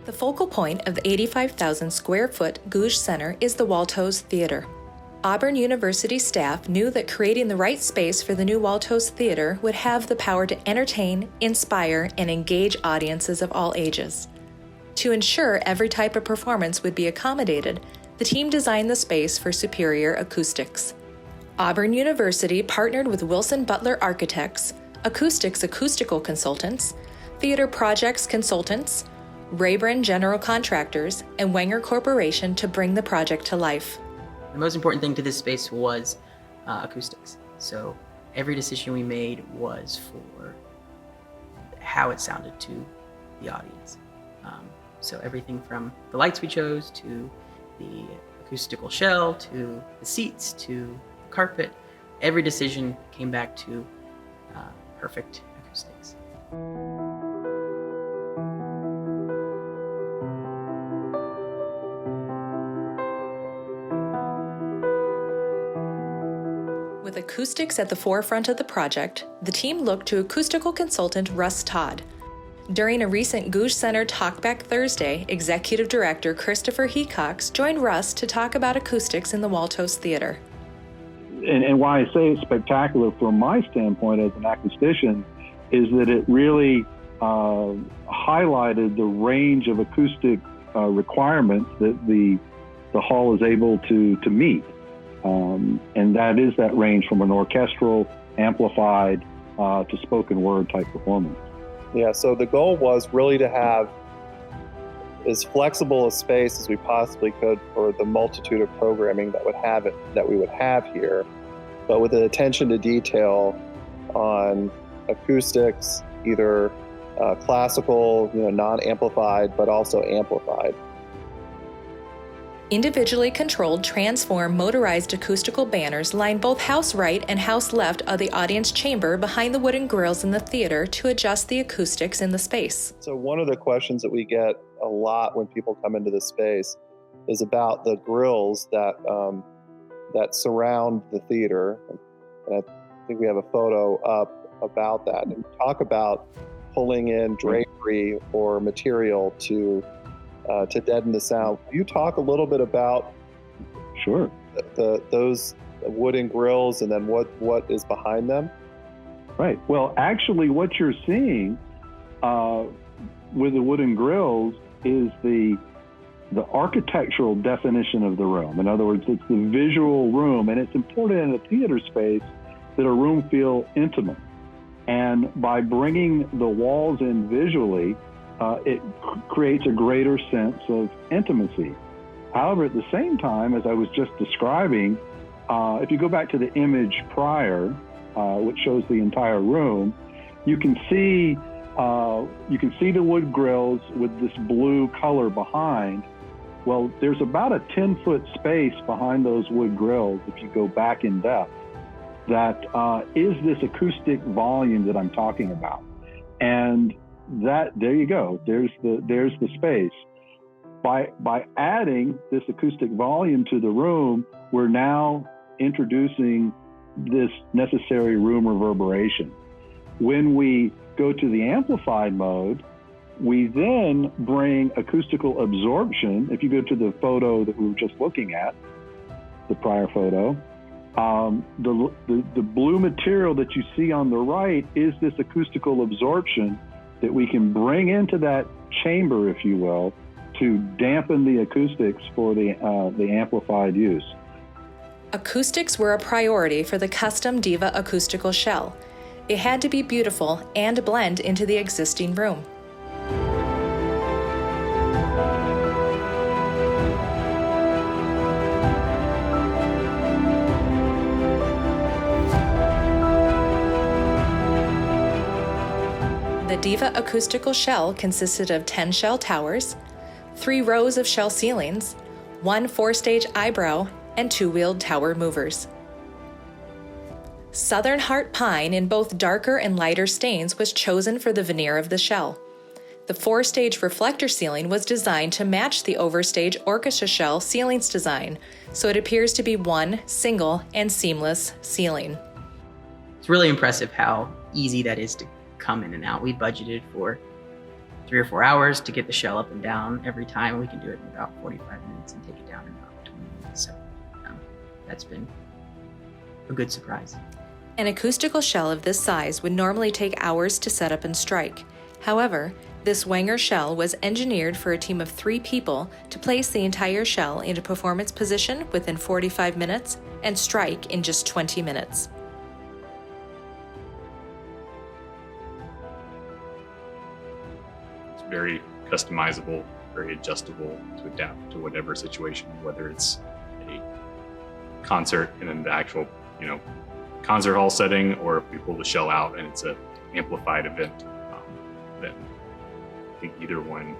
The focal point of the 85,000 square foot Gogue Center is the Woltosz Theatre. Auburn University staff knew that creating the right space for the new Woltosz Theatre would have the power to entertain, inspire, and engage audiences of all ages. To ensure every type of performance would be accommodated, the team designed the space for superior acoustics. Auburn University partnered with Wilson Butler Architects, Acoustics Acoustical Consultants, Theater Projects Consultants, Rayburn General Contractors, and Wenger Corporation to bring the project to life. The most important thing to this space was acoustics. So every decision we made was for how it sounded to the audience. So everything from the lights we chose, to the acoustical shell, to the seats, to the carpet, every decision came back to perfect acoustics. With acoustics at the forefront of the project, the team looked to acoustical consultant Russ Todd. During a recent Gogue Center Talkback Thursday, Executive Director Christopher Hecox joined Russ to talk about acoustics in the Woltosz Theatre. And why I say it's spectacular from my standpoint as an acoustician is that it really highlighted the range of acoustic requirements that the hall is able to meet. And that is that range from an orchestral, amplified, to spoken word type performance. Yeah, so the goal was really to have as flexible a space as we possibly could for the multitude of programming that we would have here, but with an attention to detail on acoustics, either classical, non-amplified, but also amplified. Individually controlled transform motorized acoustical banners line both house right and house left of the audience chamber behind the wooden grills in the theater to adjust the acoustics in the space. So one of the questions that we get a lot when people come into the space is about the grills that surround the theater. And I think we have a photo up about that. And talk about pulling in drapery or material to deaden the sound. Can you talk a little bit about Sure. those wooden grills and then what is behind them? Right. Well, actually, what you're seeing with the wooden grills is the architectural definition of the room. In other words, it's the visual room, and it's important in a theater space that a room feel intimate. And by bringing the walls in visually, it creates a greater sense of intimacy. However, at the same time, as I was just describing, if you go back to the image prior, which shows the entire room, you can see the wood grills with this blue color behind. Well, there's about a 10-foot space behind those wood grills, if you go back in depth, that is this acoustic volume that I'm talking about. And there you go. There's the space. By adding this acoustic volume to the room, we're now introducing this necessary room reverberation. When we go to the amplified mode, we then bring acoustical absorption. If you go to the photo that we were just looking at, the prior photo, the blue material that you see on the right is this acoustical absorption that we can bring into that chamber, if you will, to dampen the acoustics for the amplified use. Acoustics were a priority for the custom Diva acoustical shell. It had to be beautiful and blend into the existing room. The Diva acoustical shell consisted of 10 shell towers, 3 rows of shell ceilings, 1 4-stage eyebrow, and 2-wheeled tower movers. Southern Heart Pine in both darker and lighter stains was chosen for the veneer of the shell. The 4-stage reflector ceiling was designed to match the overstage orchestra shell ceilings design, so it appears to be one single and seamless ceiling. It's really impressive how easy that is to come in and out. We budgeted for 3 or 4 hours to get the shell up and down every time. We can do it in about 45 minutes and take it down in about 20 minutes. So that's been a good surprise. An acoustical shell of this size would normally take hours to set up and strike. However, this Wenger shell was engineered for a team of 3 people to place the entire shell into performance position within 45 minutes and strike in just 20 minutes. It's very customizable, very adjustable to adapt to whatever situation, whether it's a concert in an actual, concert hall setting, or if we pull the shell out and it's an amplified event, then I think either one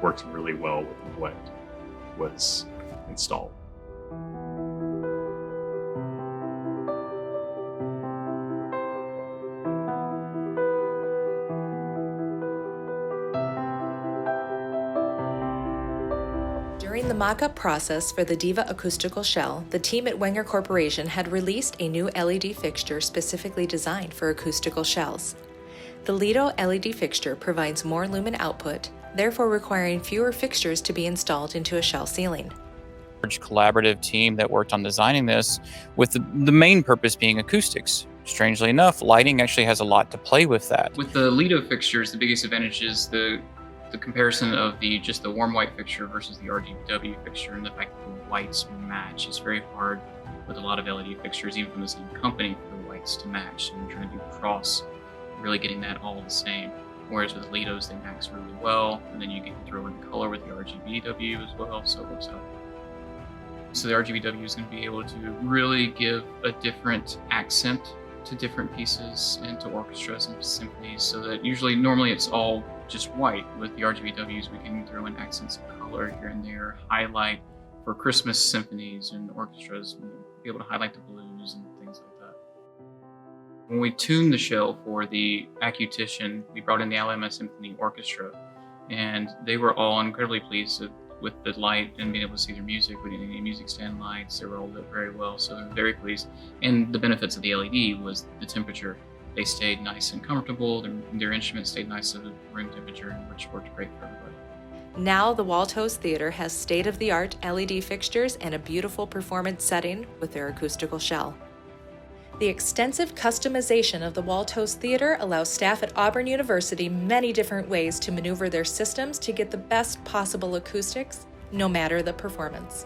works really well with what was installed. During the mock-up process for the Diva acoustical shell, the team at Wenger Corporation had released a new LED fixture specifically designed for acoustical shells. The Lido LED fixture provides more lumen output, therefore requiring fewer fixtures to be installed into a shell ceiling. Large collaborative team that worked on designing this, with the main purpose being acoustics. Strangely enough, lighting actually has a lot to play with that. With the Lido fixtures, the biggest advantage is the comparison of just the warm white fixture versus the RGB fixture, and the fact that the whites match. It's very hard with a lot of LED fixtures, even from the same company, for the whites to match. And you're trying to do cross, really getting that all the same. Whereas with Lidos, they max really well, and then you can throw in color with the RGBW as well, so it works out. So the RGBW is going to be able to really give a different accent to different pieces and to orchestras and symphonies, so that normally it's all just white. With the RGBWs, we can throw in accents of color here and there, highlight for Christmas symphonies and orchestras, be able to highlight the blues and things like that. When we tuned the shell for the Acoustics, we brought in the Alabama Symphony Orchestra, and they were all incredibly pleased with the light and being able to see their music. We didn't need any music stand lights. They were all lit very well, so they're very pleased. And the benefits of the LED was the temperature. They stayed nice and comfortable. Their instruments stayed nice at the room temperature, which worked great for everybody. Now the Woltosz Theatre has state-of-the-art LED fixtures and a beautiful performance setting with their acoustical shell. The extensive customization of the Woltosz Theatre allows staff at Auburn University many different ways to maneuver their systems to get the best possible acoustics, no matter the performance.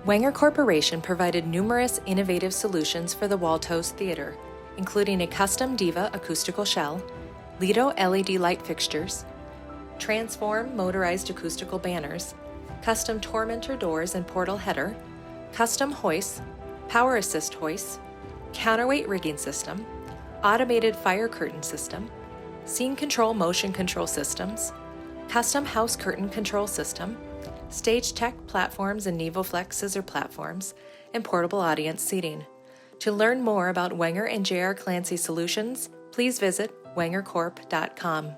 Wenger Corporation provided numerous innovative solutions for the Woltosz Theatre, including a custom Diva acoustical shell, Lido LED light fixtures, Transform motorized acoustical banners, custom Tormentor doors and portal header, custom hoists, power assist hoists, counterweight rigging system, automated fire curtain system, scene control motion control systems, custom house curtain control system, Stage Tech platforms and NevoFlex scissor platforms, and portable audience seating. To learn more about Wenger and J.R. Clancy Solutions, please visit wengercorp.com.